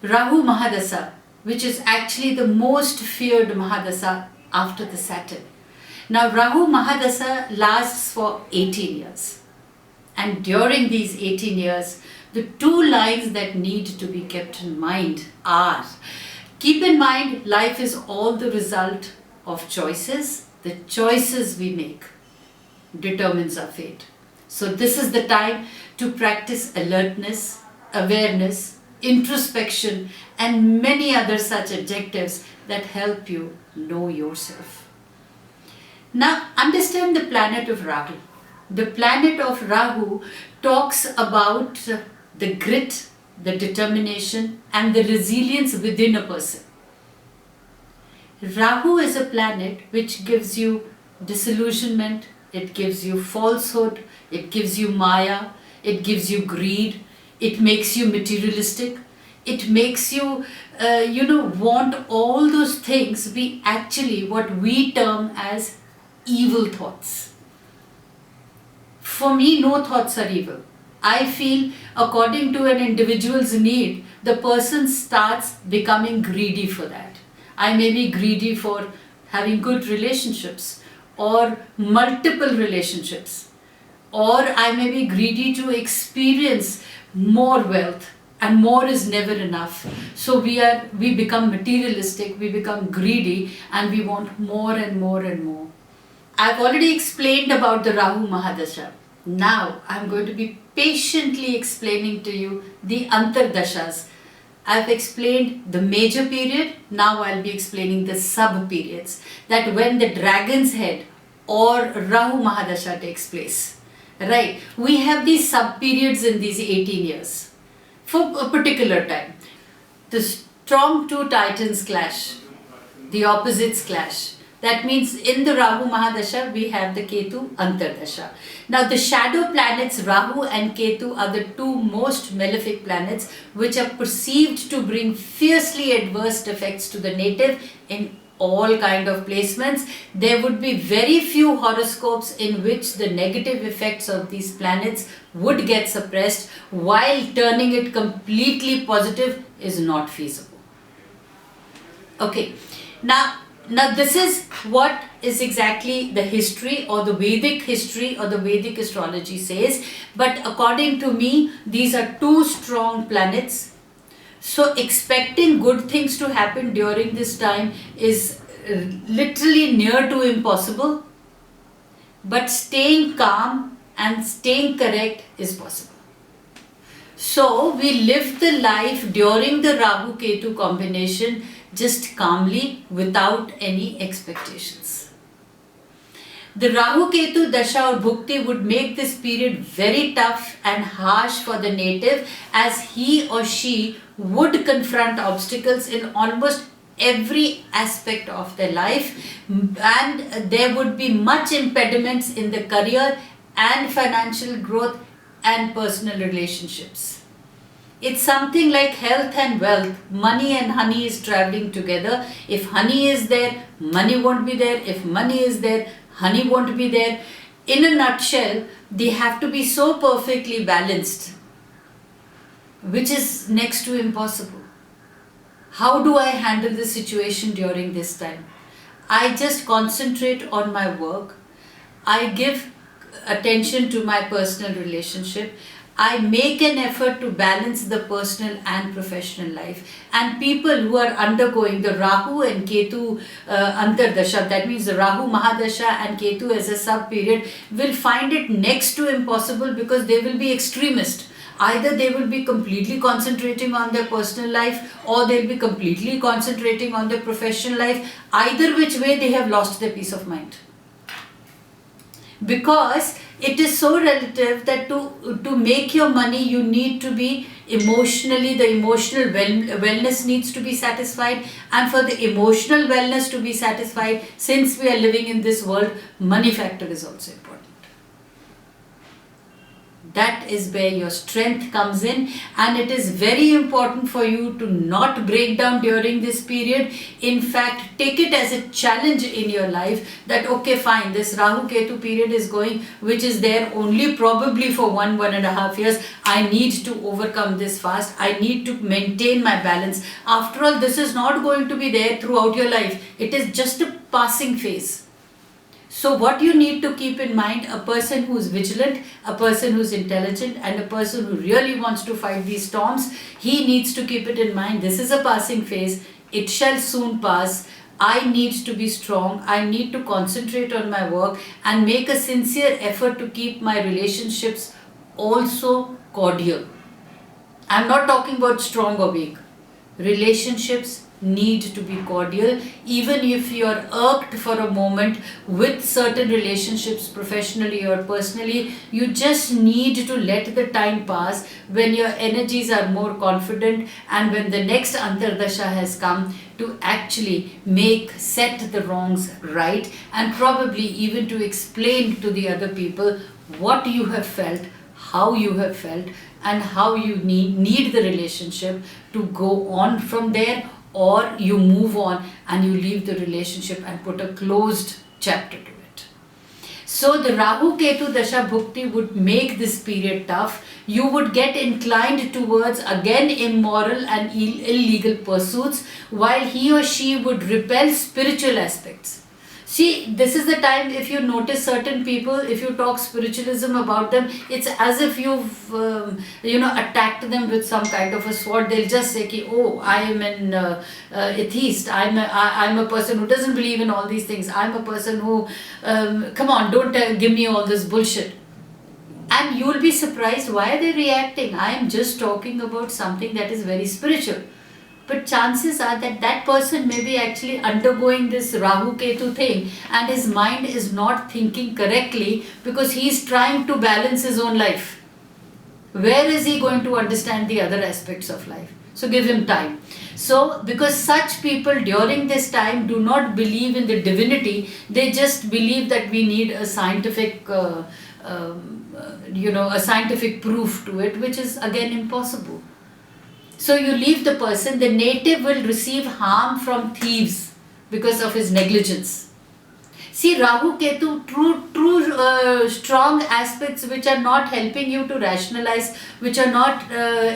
Rahu Mahadasha, which is actually the most feared Mahadasha after the Saturn. Now Rahu Mahadasha lasts for 18 years. And during these 18 years, the two lines that need to be kept in mind are, keep in mind, life is all the result of choices. The choices we make determines our fate. So this is the time to practice alertness, awareness, introspection, and many other such adjectives that help you know yourself. Now understand the planet of Rahu. The planet of Rahu talks about the grit, the determination, and the resilience within a person. Rahu is a planet which gives you disillusionment, it gives you falsehood, it gives you maya, it gives you greed, it makes you materialistic, it makes you, want all those things be actually what we term as evil thoughts. For me, no thoughts are evil. I feel according to an individual's need, the person starts becoming greedy for that. I may be greedy for having good relationships or multiple relationships, or I may be greedy to experience more wealth, and more is never enough. So we become materialistic, we become greedy, and we want more and more and more. I've already explained about the Rahu Mahadasha. Now I'm going to be patiently explaining to you the Antardashas. I've explained the major period, now I'll be explaining the sub-periods, that when the dragon's head or Rahu Mahadasha takes place. Right, we have these sub-periods in these 18 years for a particular time. The strong two titans clash, the opposites clash. That means in the Rahu Mahadasha we have the Ketu Antardasha. Now the shadow planets Rahu and Ketu are the two most malefic planets which are perceived to bring fiercely adverse effects to the native in all kind of placements. There would be very few horoscopes in which the negative effects of these planets would get suppressed, while turning it completely positive is not feasible. Okay, now this is what is exactly the history or the Vedic history or the Vedic astrology says, but according to me these are two strong planets. So expecting good things to happen during this time is literally near to impossible, but staying calm and staying correct is possible. So we live the life during the Rahu Ketu combination just calmly without any expectations. The Rahu Ketu Dasha or Bhukti would make this period very tough and harsh for the native, as he or she would confront obstacles in almost every aspect of their life, and there would be much impediments in the career and financial growth and personal relationships. It's something like health and wealth. Money and honey is traveling together. If honey is there, money won't be there. If money is there, honey won't be there. In a nutshell, they have to be so perfectly balanced, which is next to impossible. How do I handle this situation during this time? I just concentrate on my work. I give attention to my personal relationship. I make an effort to balance the personal and professional life. And people who are undergoing the Rahu and Ketu Antardasha, that means the Rahu Mahadasha and Ketu as a sub-period, will find it next to impossible because they will be extremist. Either they will be completely concentrating on their personal life or they'll be completely concentrating on their professional life. Either which way, they have lost their peace of mind. Because it is so relative that to make your money, you need to be emotionally, the emotional wellness needs to be satisfied, and for the emotional wellness to be satisfied, since we are living in this world, money factor is also important. That is where your strength comes in, and it is very important for you to not break down during this period. In fact, take it as a challenge in your life that okay, fine, this Rahu Ketu period is going, which is there only probably for 1.5 years. I need to overcome this fast. I need to maintain my balance. After all, this is not going to be there throughout your life. It is just a passing phase. So what you need to keep in mind, a person who is vigilant, a person who is intelligent, and a person who really wants to fight these storms, he needs to keep it in mind. This is a passing phase. It shall soon pass. I need to be strong. I need to concentrate on my work and make a sincere effort to keep my relationships also cordial. I'm not talking about strong or weak. Relationships need to be cordial, even if you're irked for a moment with certain relationships, professionally or personally. You just need to let the time pass when your energies are more confident, and when the next Antardasha has come, to actually set the wrongs right, and probably even to explain to the other people what you have felt, how you have felt, and how you need the relationship to go on from there, or you move on and you leave the relationship and put a closed chapter to it. So the Rahu Ketu Dasha Bhukti would make this period tough. You would get inclined towards again immoral and illegal pursuits, while he or she would repel spiritual aspects. See, this is the time, if you notice certain people, if you talk spiritualism about them, it's as if you've, attacked them with some kind of a sword. They'll just say, oh, I am an atheist. I'm a person who doesn't believe in all these things. I'm a person who, come on, don't give me all this bullshit. And you'll be surprised, why are they reacting? I am just talking about something that is very spiritual. But chances are that that person may be actually undergoing this Rahu Ketu thing, and his mind is not thinking correctly because he is trying to balance his own life. Where is he going to understand the other aspects of life? So give him time. So because such people during this time do not believe in the divinity, they just believe that we need a scientific a scientific proof to it, which is again impossible. So you leave the person, the native will receive harm from thieves because of his negligence. See, Rahu Ketu, true strong aspects which are not helping you to rationalize, which are not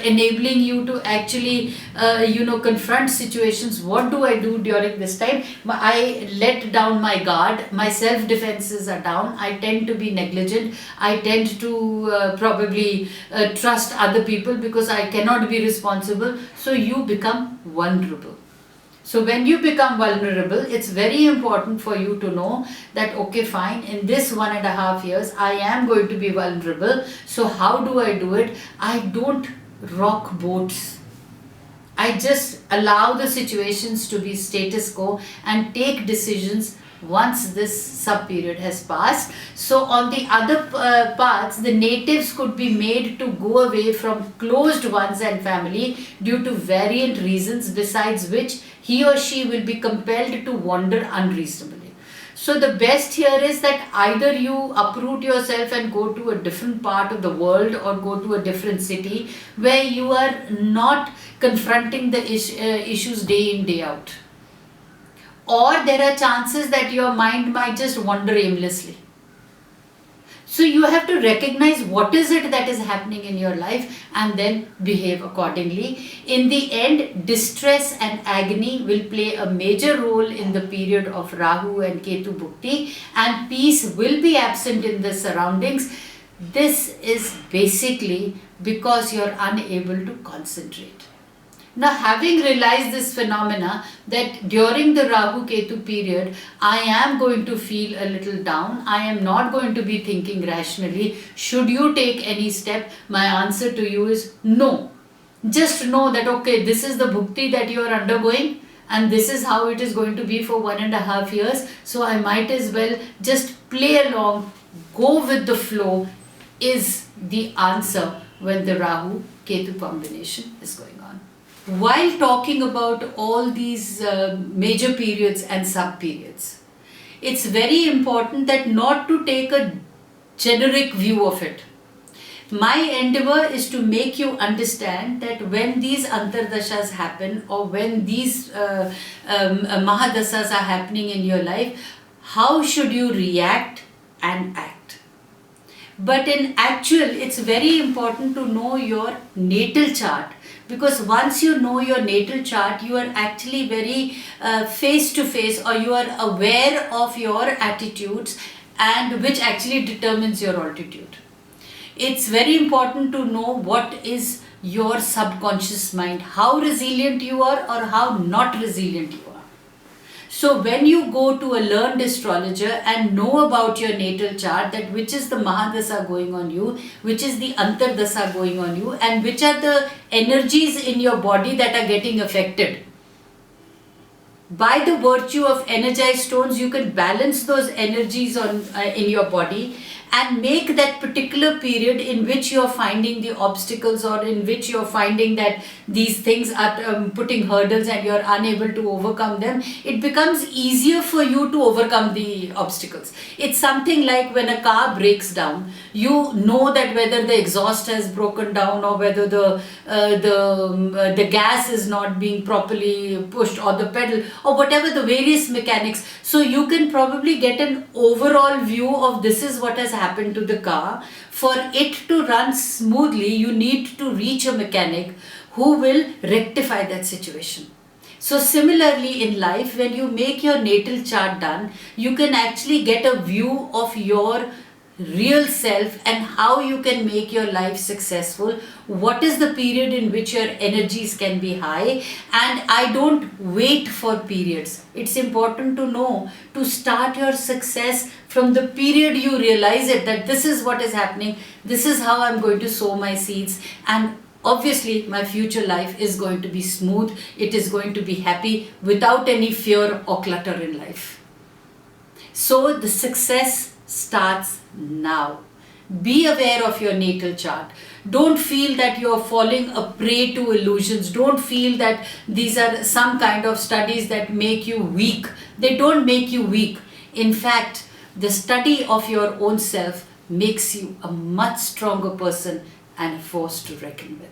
enabling you to actually, confront situations. What do I do during this time? I let down my guard, my self-defenses are down, I tend to be negligent, I tend to probably trust other people because I cannot be responsible. So you become vulnerable. So when you become vulnerable, it's very important for you to know that, okay, fine, in this 1.5 years, I am going to be vulnerable. So how do I do it? I don't rock boats. I just allow the situations to be status quo and take decisions once this sub-period has passed. So on the other parts, the natives could be made to go away from closed ones and family due to variant reasons, besides which he or she will be compelled to wander unreasonably. So the best here is that either you uproot yourself and go to a different part of the world or go to a different city where you are not confronting the issues day in, day out. Or there are chances that your mind might just wander aimlessly. So you have to recognize what is it that is happening in your life and then behave accordingly. In the end, distress and agony will play a major role in the period of Rahu and Ketu Bhukti, and peace will be absent in the surroundings. This is basically because you are unable to concentrate. Now, having realized this phenomena, that during the Rahu Ketu period, I am going to feel a little down, I am not going to be thinking rationally. Should you take any step? My answer to you is no. Just know that, okay, this is the bhukti that you are undergoing, and this is how it is going to be for 1.5 years. So I might as well just play along, go with the flow, is the answer when the Rahu Ketu combination is going on. While talking about all these major periods and sub-periods, it's very important that not to take a generic view of it. My endeavor is to make you understand that when these Antardashas happen, or when these Mahadasas are happening in your life, how should you react and act. But in actual, it's very important to know your natal chart, because once you know your natal chart, you are actually very face to face, or you are aware of your attitudes, and which actually determines your altitude. It's very important to know what is your subconscious mind, how resilient you are or how not resilient you are. So when you go to a learned astrologer and know about your natal chart, that which is the Mahadasa going on you, which is the Antardasa going on you, and which are the energies in your body that are getting affected. By the virtue of energized stones, you can balance those energies in your body and make that particular period in which you are finding the obstacles, or in which you are finding that these things are putting hurdles and you are unable to overcome them, it becomes easier for you to overcome the obstacles. It's something like when a car breaks down, you know that whether the exhaust has broken down, or whether the gas is not being properly pushed, or the pedal, or whatever the various mechanics. So you can probably get an overall view of this is what has happened to the car. For it to run smoothly, you need to reach a mechanic who will rectify that situation. So similarly in life, when you make your natal chart done, you can actually get a view of your real self and how you can make your life successful, what is the period in which your energies can be high. And I don't wait for periods. It's important to know to start your success from the period you realize it, that this is what is happening, this is how I'm going to sow my seeds, and obviously my future life is going to be smooth, it is going to be happy without any fear or clutter in life. So the success starts now. Be aware of your natal chart. Don't feel that you are falling a prey to illusions. Don't feel that these are some kind of studies that make you weak. They don't make you weak. In fact, the study of your own self makes you a much stronger person and a force to reckon with.